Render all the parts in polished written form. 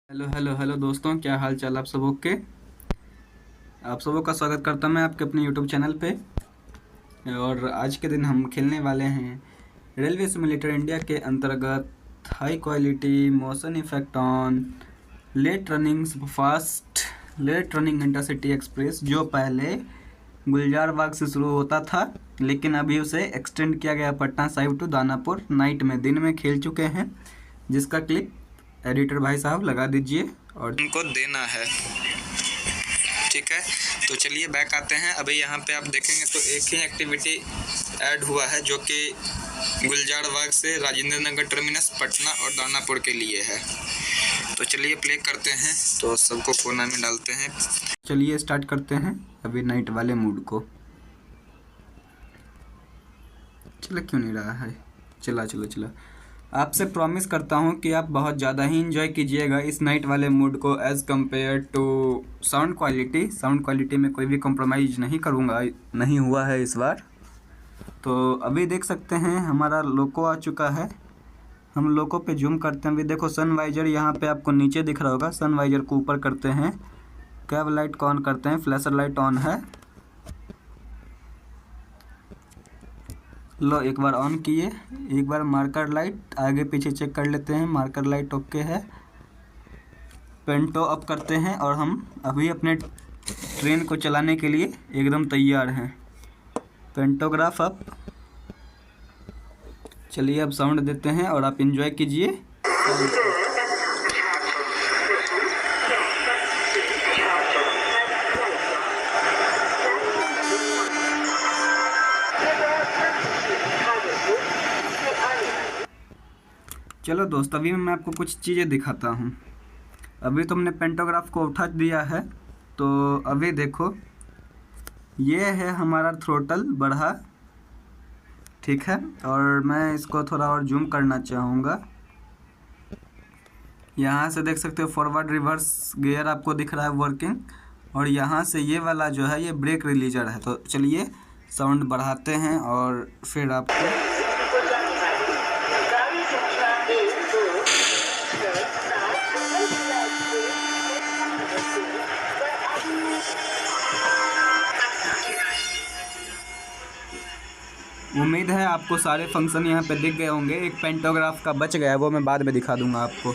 Hello hello hello दोस्तों, क्या हाल चाल आप सबों के। आप सबों का स्वागत करता मैं आपके अपने यूट्यूब चैनल पे। और आज के दिन हम खेलने वाले हैं रेलवे सिमुलेटर इंडिया के अंतर्गत high quality motion effect on late running fast late running intercity express, जो पहले गुलजार बाग से शुरू होता था लेकिन अभी उसे एक्सटेंड किया गया पटना साहिब टू दानापुर। नाइट में दिन में खेल चुके हैं, जिसका क्लिप एडिटर भाई साहब लगा दीजिए और उनको देना है। ठीक है, तो चलिए बैक आते हैं। अभी यहाँ पे आप देखेंगे तो एक ही एक्टिविटी ऐड हुआ है, जो कि गुलजार बाग से राजेंद्र नगर टर्मिनस पटना और दानापुर के लिए है। तो चलिए प्ले करते हैं, तो सबको कोना में डालते हैं। चलिए स्टार्ट करते हैं अभी नाइट वाले मूड को। चला क्यों नहीं रहा है, चला। आपसे प्रॉमिस करता हूँ कि आप बहुत ज़्यादा ही इंजॉय कीजिएगा इस नाइट वाले मूड को as compared to sound quality में कोई भी कॉम्प्रोमाइज़ नहीं करूँगा, नहीं हुआ है इस बार। तो अभी देख सकते हैं हमारा लोको आ चुका है। हम लोको पे जूम करते हैं। अभी देखो सन वाइजर यहाँ पे आपको नीचे दिख रहा होगा, सन वाइजर को ऊपर करते हैं, कैब लाइट को ऑन करते हैं, फ्लैशर लाइट ऑन है। लो एक बार ऑन किए, एक बार मार्कर लाइट आगे पीछे चेक कर लेते हैं, मार्कर लाइट ओके है। पेंटो अप करते हैं और हम अभी अपने ट्रेन को चलाने के लिए एकदम तैयार हैं। Pantograph up. चलिए अब साउंड देते हैं और आप एंजॉय कीजिए। चलो दोस्त, अभी मैं आपको कुछ चीज़ें दिखाता हूँ। अभी तो हमने पेंटोग्राफ को उठा दिया है, तो अभी देखो ये है हमारा थ्रोटल बढ़ा, ठीक है। और मैं इसको थोड़ा और जूम करना चाहूँगा। यहाँ से देख सकते हो फॉरवर्ड रिवर्स गियर आपको दिख रहा है वर्किंग, और यहाँ से ये वाला जो है ये ब्रेक रिलीजर है। तो चलिए साउंड बढ़ाते हैं और फिर आपको उम्मीद है आपको सारे फंक्शन यहाँ पे दिख गए होंगे। एक पेंटोग्राफ का बच गया है, वो मैं बाद में दिखा दूंगा आपको।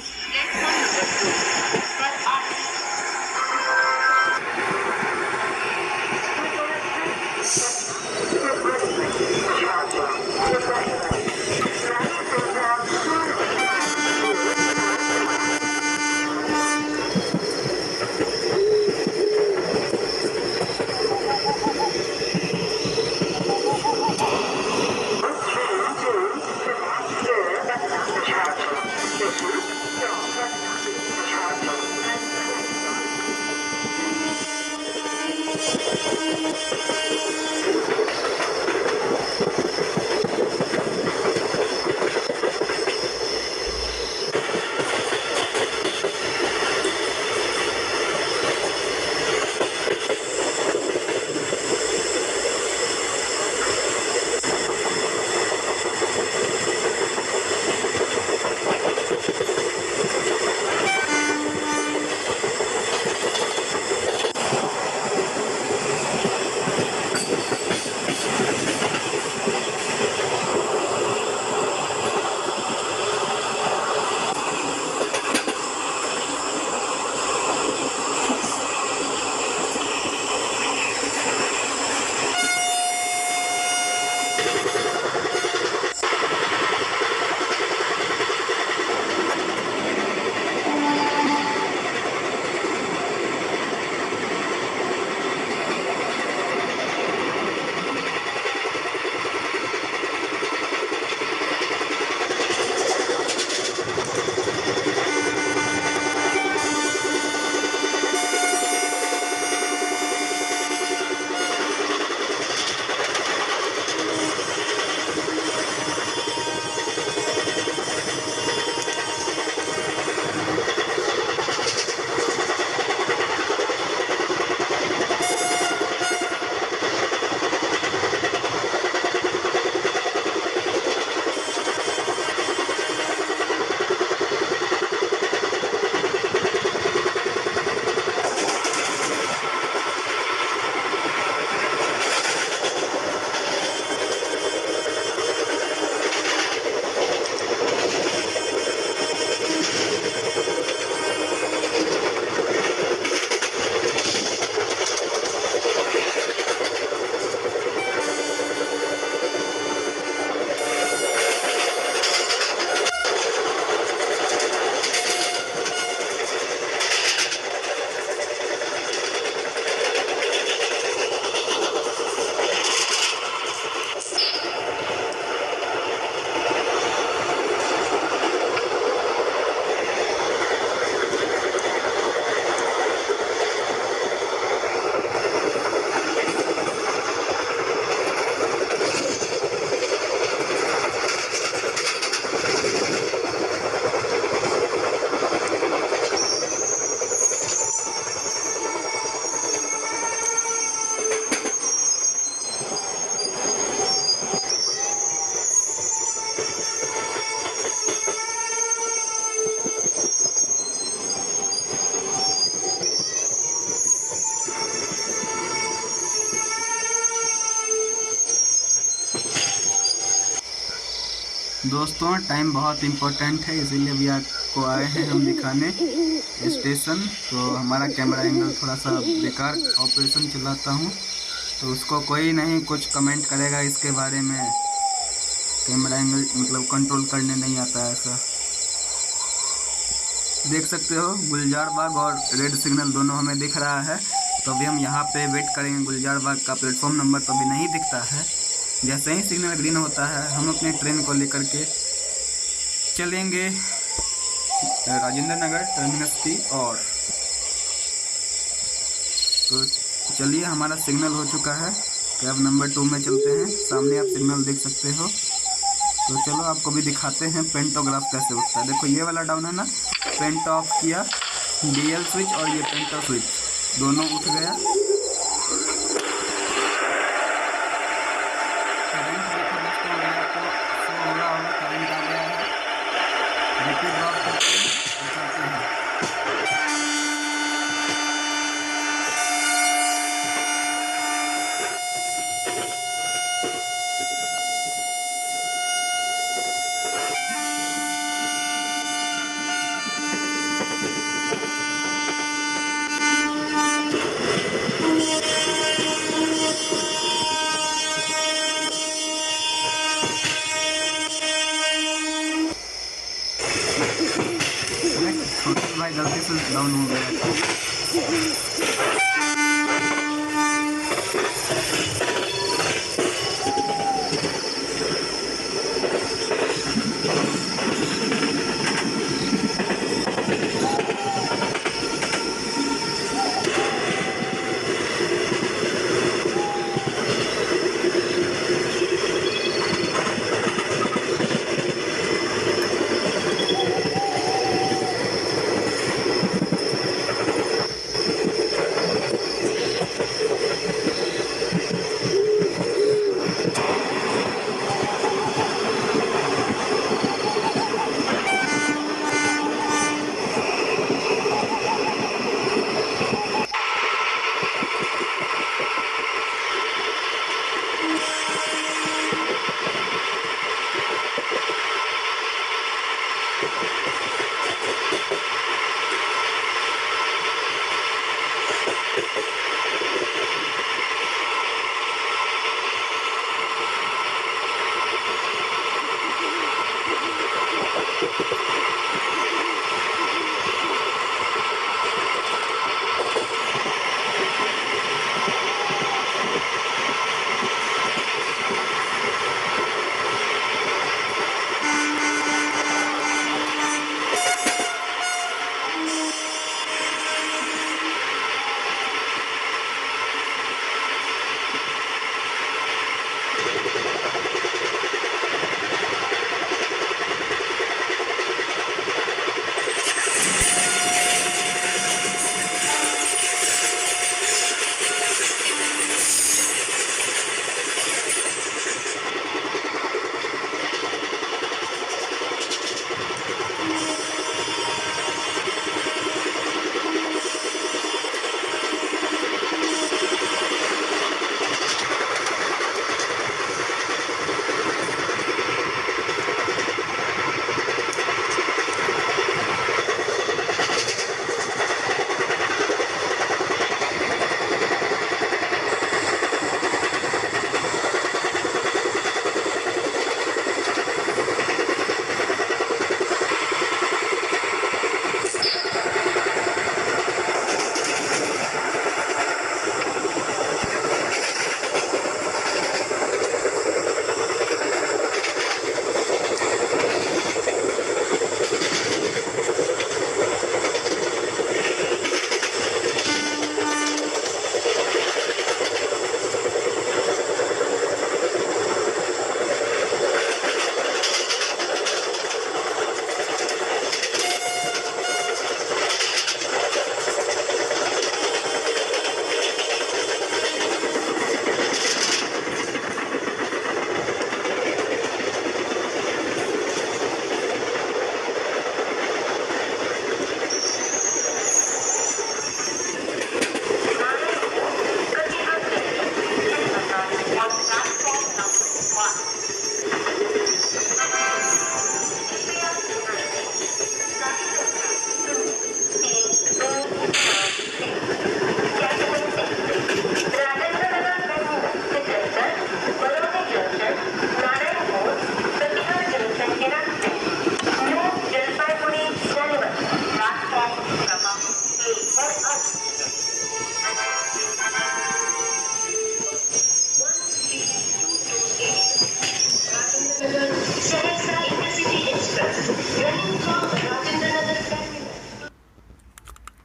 दोस्तों टाइम बहुत इम्पोर्टेंट है, इसीलिए भी आपको आए हैं हम दिखाने स्टेशन। तो हमारा कैमरा एंगल थोड़ा सा बेकार ऑपरेशन चलाता हूँ, तो उसको कोई नहीं कुछ कमेंट करेगा इसके बारे में। कैमरा एंगल मतलब कंट्रोल करने नहीं आता है ऐसा। देख सकते हो गुलजार बाग और रेड सिग्नल दोनों हमें दिख रहा है। तो अभी हम यहाँ पे वेट करेंगे। गुलजार बाग का प्लेटफॉर्म नंबर तो अभी नहीं दिखता है। जैसे ही सिग्नल ग्रीन होता है हम अपने ट्रेन को लेकर के चलेंगे राजेंद्र नगर टर्मिनस की ओर। तो चलिए, हमारा सिग्नल हो चुका है। कैब नंबर 2 में चलते हैं। सामने आप सिग्नल देख सकते हो। तो चलो आपको भी दिखाते हैं पेंटोग्राफ कैसे उठता है। देखो ये वाला डाउन है ना, पेंट ऑफ किया, डीएल स्विच और ये पेंटो स्विच दोनों उठ गया। करंट देखो दोस्तों, आपको शो हो रहा होगा, करंट आ गया है। रिपीट ड्रॉप करके दिखाते हैं। छोटे भाई गलती से डाउन हो गया था।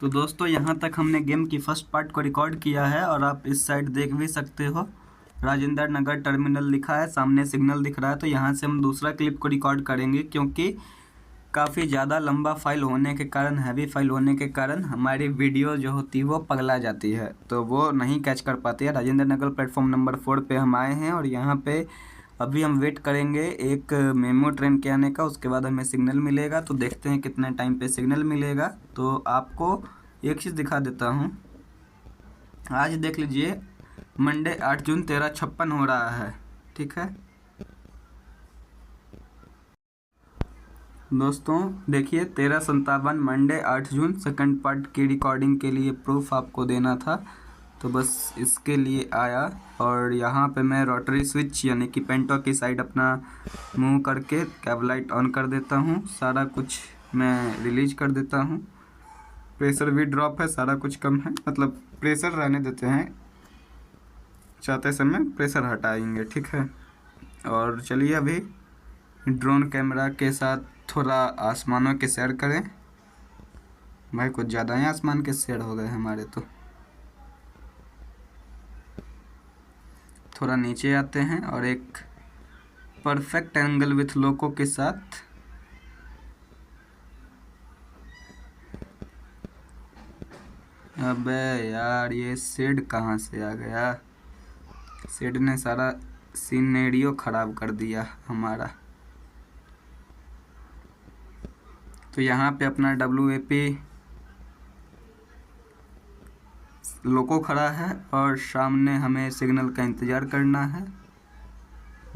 तो दोस्तों यहाँ तक हमने गेम की फर्स्ट पार्ट को रिकॉर्ड किया है और आप इस साइड देख भी सकते हो राजेंद्र नगर टर्मिनल लिखा है, सामने सिग्नल दिख रहा है। तो यहाँ से हम दूसरा क्लिप को रिकॉर्ड करेंगे क्योंकि काफ़ी ज़्यादा लंबा फाइल होने के कारण, हैवी फाइल होने के कारण हमारी वीडियो जो होती है वो पगला जाती है, तो वो नहीं कैच कर पाती है। राजेंद्र नगर प्लेटफॉर्म नंबर 4 पे हम आए हैं और यहाँ पे अभी हम वेट करेंगे एक मेमो ट्रेन के आने का, उसके बाद हमें सिग्नल मिलेगा। तो देखते हैं कितने टाइम पे सिग्नल मिलेगा। तो आपको एक चीज़ दिखा देता हूँ, आज देख लीजिए मंडे 8 जून 13:56 हो रहा है, ठीक है दोस्तों। देखिए 13:57 मंडे 8 जून सेकंड पार्ट की रिकॉर्डिंग के लिए प्रूफ आपको देना था, तो बस इसके लिए आया। और यहाँ पे मैं रोटरी स्विच यानी कि पेंटो की साइड अपना मूव करके कैब लाइट ऑन कर देता हूँ, सारा कुछ मैं रिलीज कर देता हूँ। प्रेशर भी ड्रॉप है, सारा कुछ कम है, मतलब प्रेशर रहने देते हैं, चाहते समय प्रेशर हटाएंगे, ठीक है। और चलिए अभी ड्रोन कैमरा के साथ थोड़ा आसमानों के सैर करें। भाई कुछ ज़्यादा ही आसमान के सैर हो गए हमारे, तो थोड़ा नीचे आते हैं और एक परफेक्ट एंगल विथ लोको के साथ अबे यार ये शेड कहाँ से आ गया, शेड ने सारा सीनेरियो खराब कर दिया हमारा। तो यहाँ पे अपना WAP लोको खड़ा है और सामने हमें सिग्नल का इंतज़ार करना है।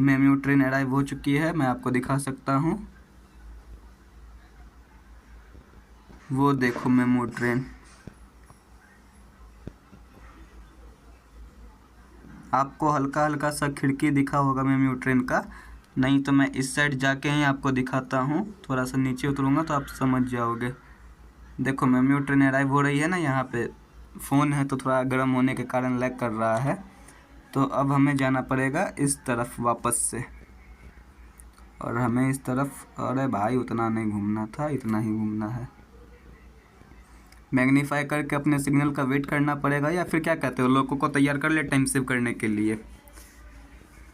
मेमू ट्रेन अराइव हो चुकी है, मैं आपको दिखा सकता हूँ, वो देखो मेमू ट्रेन। आपको हल्का हल्का सा खिड़की दिखा होगा मेमू ट्रेन का, नहीं तो मैं इस साइड जाके ही आपको दिखाता हूँ। थोड़ा सा नीचे उतरूँगा तो आप समझ जाओगे। देखो मेमू ट्रेन अराइव हो रही है ना, यहाँ पे फ़ोन है तो थोड़ा गर्म होने के कारण लैग कर रहा है। तो अब हमें जाना पड़ेगा इस तरफ वापस से, और हमें इस तरफ, अरे भाई उतना नहीं घूमना था, इतना ही घूमना है। मैग्नीफाई करके अपने सिग्नल का वेट करना पड़ेगा, या फिर क्या कहते हो लोगों को तैयार कर ले टाइम सेव करने के लिए।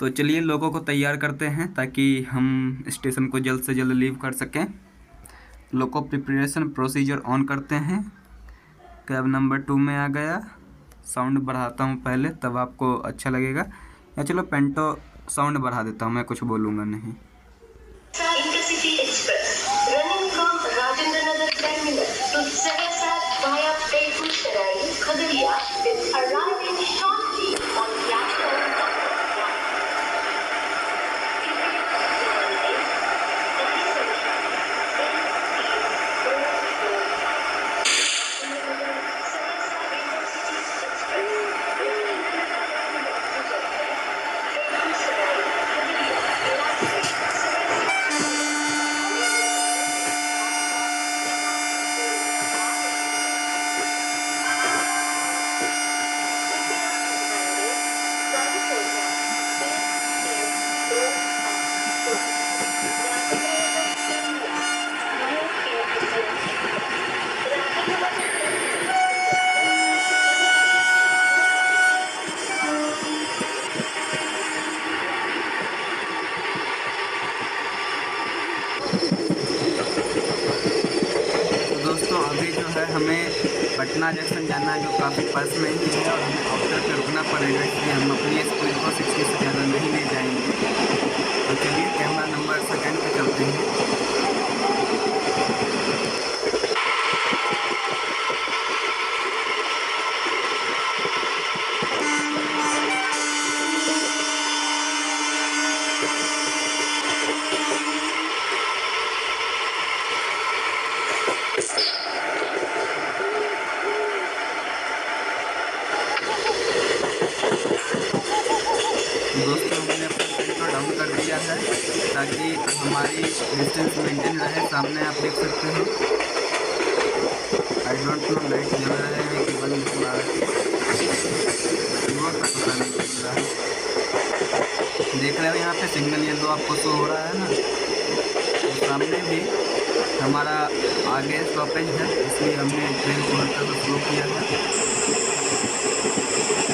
तो चलिए लोगों को तैयार करते हैं ताकि हम स्टेशन को जल्द से जल्द लीव कर सकें। लोको प्रिपरेशन प्रोसीजर ऑन करते हैं। कैब नंबर 2 में आ गया, साउंड बढ़ाता हूँ पहले तब आपको अच्छा लगेगा, या चलो पेंटो साउंड बढ़ा देता हूँ, मैं कुछ बोलूँगा नहीं। Intercity express running from Rajendra Nagar terminal to Sarasat via Begusarai, Khagadiya will arrive in shortly on platform number 1. हमें पटना जंक्शन जाना है जो काफ़ी पास में ही है, और हमें काउंटर पे रुकना पड़ेगा, इसलिए हम अपनी स्पीड को 60 से ज़्यादा नहीं ले जाएंगे। तो चलिए कैमरा नंबर सेकंड पे चलते हैं। दोस्तों हमने अपना टेंट डाउन कर दिया है ताकि हमारी डिस्टेंस मेंटेन रहे। सामने आप देख सकते हो, आई डोंट नो लाइट जल रहे हैं कि बंद हो रहा है, वो पता नहीं चल रहा है। देख रहे हो यहाँ पे सिग्नल येलो आपको शो हो रहा है ना, तो सामने भी हमारा आगे स्टॉपेज है, इसलिए हमने ट्रेन को हल्का सा स्लो किया है।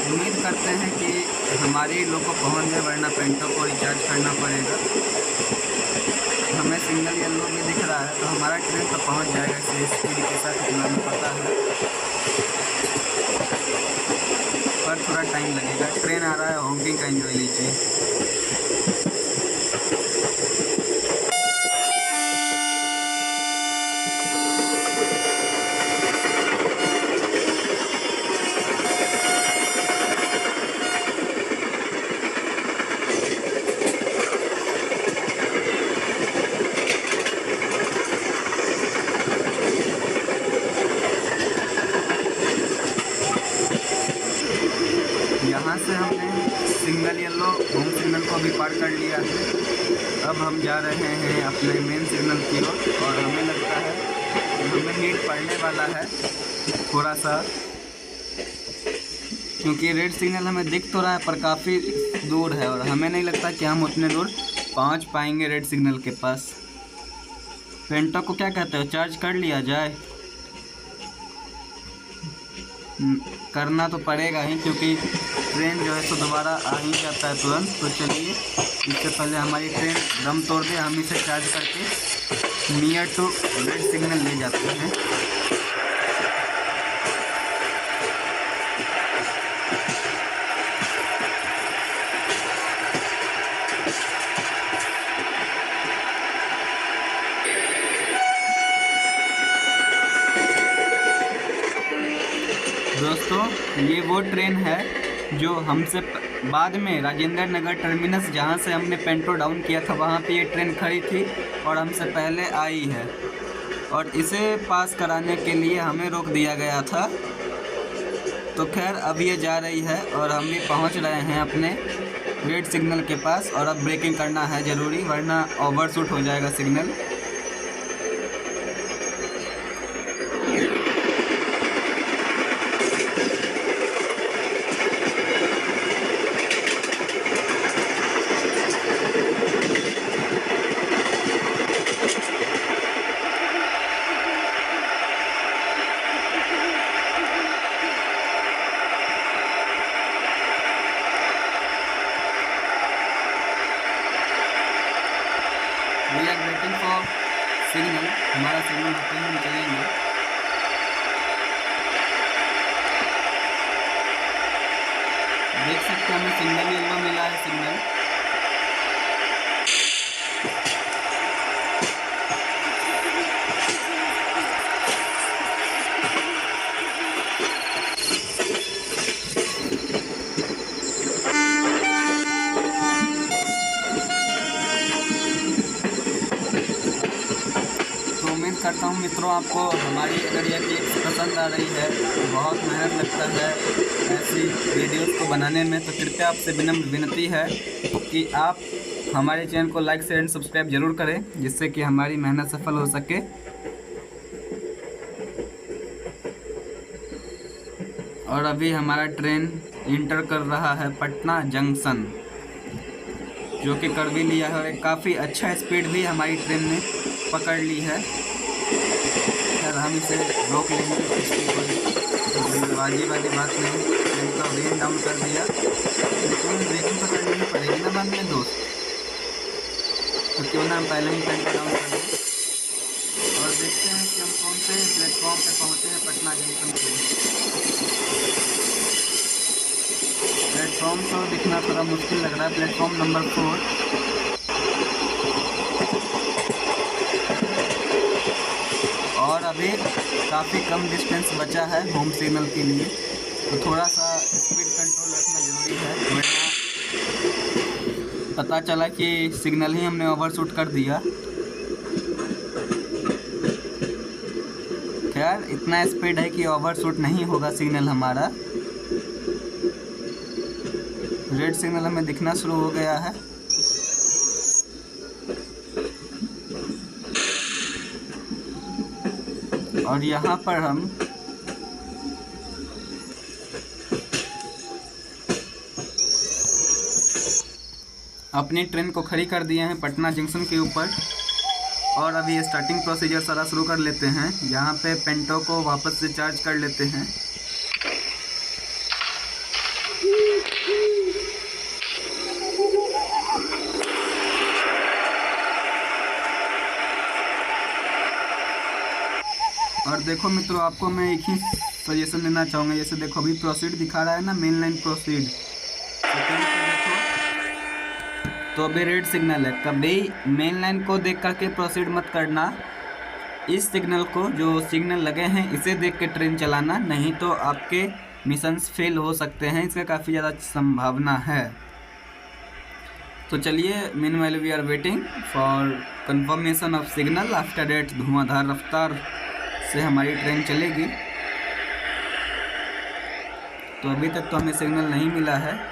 उम्मीद करते हैं कि हमारी लोग को पहुँच जाए, वरना पेंटो को रिचार्ज करना पड़ेगा। हमें सिग्नल येलो भी दिख रहा है, तो हमारा ट्रेन तो पहुँच जाएगा इसी स्पीड के साथ, इतना हमें पता है, पर थोड़ा टाइम लगेगा। ट्रेन आ रहा है, हॉकिंग का एंजॉय लीजिए। यहाँ से हमने सिग्नल येलो होम सिग्नल को भी पार कर लिया है। अब हम जा रहे हैं अपने मेन सिग्नल की ओर, और हमें लगता है कि हमें हीट पड़ने वाला है थोड़ा सा, क्योंकि रेड सिग्नल हमें दिख तो रहा है पर काफ़ी दूर है, और हमें नहीं लगता कि हम उतने दूर पहुँच पाएंगे रेड सिग्नल के पास। पेंटो को क्या कहते हो, चार्ज कर लिया जाए? करना तो पड़ेगा ही, क्योंकि ट्रेन जो है तो दोबारा आ ही जाता है तुरंत। तो चलिए, इससे पहले हमारी ट्रेन दम तोड़ दे, हम इसे चार्ज करके नियर टू रेड सिग्नल ले जाते हैं। दोस्तों, ये वो ट्रेन है जो हमसे बाद में राजेंद्र नगर टर्मिनस, जहाँ से हमने पेंटो डाउन किया था, वहाँ पे ये ट्रेन खड़ी थी और हमसे पहले आई है, और इसे पास कराने के लिए हमें रोक दिया गया था। तो खैर, अब ये जा रही है और हम भी पहुँच रहे हैं अपने रेड सिग्नल के पास, और अब ब्रेकिंग करना है ज़रूरी, वरना ओवरशूट हो जाएगा signal. We are waiting for signal, हमारा सिग्नल होते ही हम चलेंगे। देख सकते हैं हमें सिग्नल येलो मिला है सिग्नल। उम्मीद करता हूँ मित्रों, आपको हमारी अगर यह क्लिप्स पसंद आ रही है, बहुत मेहनत लगता है ऐसी वीडियोस को बनाने में, तो कृपया आपसे विनम्र विनती है कि आप हमारे चैनल को लाइक शेयर एंड सब्सक्राइब जरूर करें, जिससे कि हमारी मेहनत सफल हो सके। और अभी हमारा ट्रेन इंटर कर रहा है पटना जंक्शन, जो कि कर भी लिया है, और एक काफ़ी अच्छा स्पीड भी हमारी ट्रेन ने पकड़ ली है। खैर, हम इसे रोक लेंगे, इसकी कोई जल्दबाजी वाली बात नहीं। ट्रेन का वेन डाउन कर दिया, तो ब्रेकिंग तो करनी पड़ेगी ना बाद में दोस्त, तो क्यों ना हम पहले ही ट्रेन डाउन कर दें। और देखते हैं कि हम कौन से प्लेटफॉर्म पे पहुँचे हैं पटना जंक्शन पे। प्लेटफॉर्म तो दिखना थोड़ा मुश्किल लग रहा है, प्लेटफॉर्म नंबर 4। और अभी काफ़ी कम डिस्टेंस बचा है होम सिग्नल के लिए, तो थोड़ा सा स्पीड कंट्रोल रखना ज़रूरी है, वरना पता चला कि सिग्नल ही हमने ओवरशूट कर दिया। खैर, इतना स्पीड है कि ओवरशूट नहीं होगा सिग्नल हमारा। रेड सिग्नल हमें दिखना शुरू हो गया है। और यहाँ पर हम अपनी ट्रेन को खड़ी कर दिए हैं पटना जंक्शन के ऊपर। और अभी स्टार्टिंग प्रोसीजर सारा शुरू कर लेते हैं। यहाँ पे पेंटो को वापस से चार्ज कर लेते हैं। और देखो मित्रों, आपको मैं एक ही सजेशन देना चाहूँगा। जैसे देखो अभी प्रोसीड दिखा रहा है ना, मेन लाइन प्रोसीड, देखो तो अभी रेड सिग्नल है। कभी मेन लाइन को देख करके प्रोसीड मत करना। इस सिग्नल को, जो सिग्नल लगे हैं, इसे देख के ट्रेन चलाना, नहीं तो आपके मिशंस फेल हो सकते हैं। इसका काफ़ी ज़्यादा संभावना है। तो चलिए, meanwhile we are waiting for confirmation of signal. After that धुआंधार रफ्तार से हमारी ट्रेन चलेगी। तो अभी तक तो हमें सिग्नल नहीं मिला है।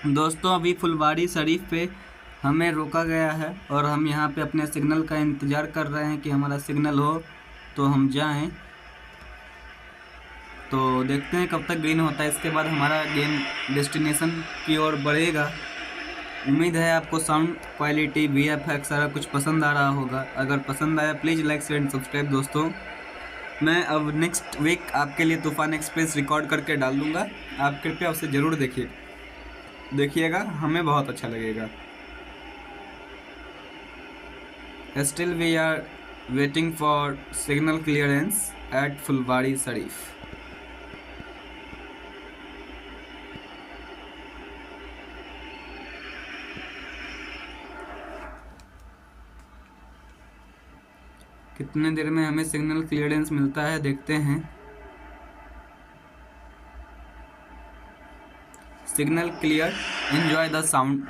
दोस्तों अभी फुलवाड़ी शरीफ पे हमें रोका गया है और हम यहाँ पे अपने सिग्नल का इंतज़ार कर रहे हैं कि हमारा सिग्नल हो तो हम जाएं। तो देखते हैं कब तक ग्रीन होता है, इसके बाद हमारा गेम डेस्टिनेशन की ओर बढ़ेगा। उम्मीद है आपको साउंड क्वालिटी VFX सारा कुछ पसंद आ रहा होगा। अगर पसंद आया please like share and subscribe दोस्तों। मैं अब नेक्स्ट वीक आपके लिए तूफान एक्सप्रेस रिकॉर्ड करके डाल दूँगा, आप कृपया उसे ज़रूर देखिएगा, हमें बहुत अच्छा लगेगा। Still we are waiting for signal clearance at Phulwari Sharif. कितने देर में हमें सिग्नल क्लियरेंस मिलता है देखते हैं। Signal clear, enjoy the sound.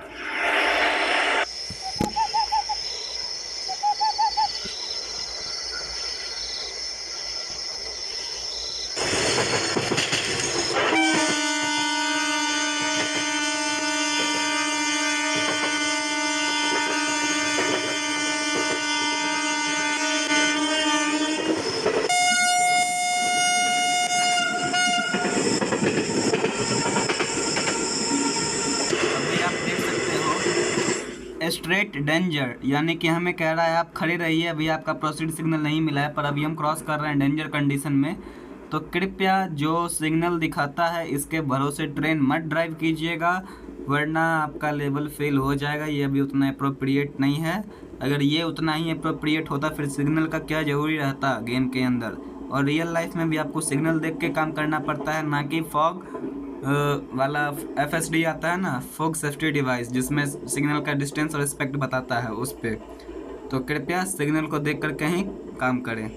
Straight danger, यानी कि हमें कह रहा है आप खड़े रहिए, अभी आपका प्रोसीड सिग्नल नहीं मिला है, पर अभी हम क्रॉस कर रहे हैं डेंजर कंडीशन में। तो कृपया जो सिग्नल दिखाता है इसके भरोसे ट्रेन मत ड्राइव कीजिएगा, वरना आपका लेवल फेल हो जाएगा। ये अभी उतना अप्रोप्रिएट नहीं है। अगर ये उतना ही अप्रोप्रिएट होता फिर सिग्नल का क्या ज़रूरी रहता गेम के अंदर। और रियल लाइफ में भी आपको सिग्नल देख के काम करना पड़ता है, ना कि फॉग वाला FSD आता है ना, फॉग सेफ्टी डिवाइस, जिसमें सिग्नल का डिस्टेंस और रिस्पेक्ट बताता है उस पर। तो कृपया सिग्नल को देख कर कहीं काम करें।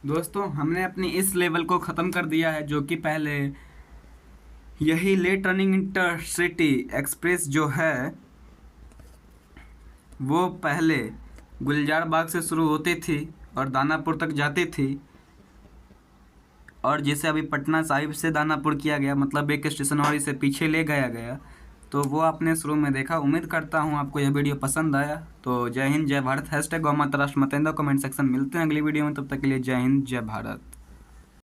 दोस्तों हमने अपनी इस लेवल को ख़त्म कर दिया है, जो कि पहले यही लेट रनिंग इंटरसिटी एक्सप्रेस जो है वो पहले गुलजार बाग से शुरू होती थी और दानापुर तक जाती थी, और जिसे अभी पटना साहिब से दानापुर किया गया, मतलब एक स्टेशन और इसे पीछे ले गया, तो वो आपने शुरू में देखा। उम्मीद करता हूँ आपको यह वीडियो पसंद आया। तो जय हिंद जय भारत, #गौ माता राष्ट्र माता। कमेंट सेक्शन मिलते हैं अगली वीडियो में, तब तक के लिए जय हिंद जय भारत।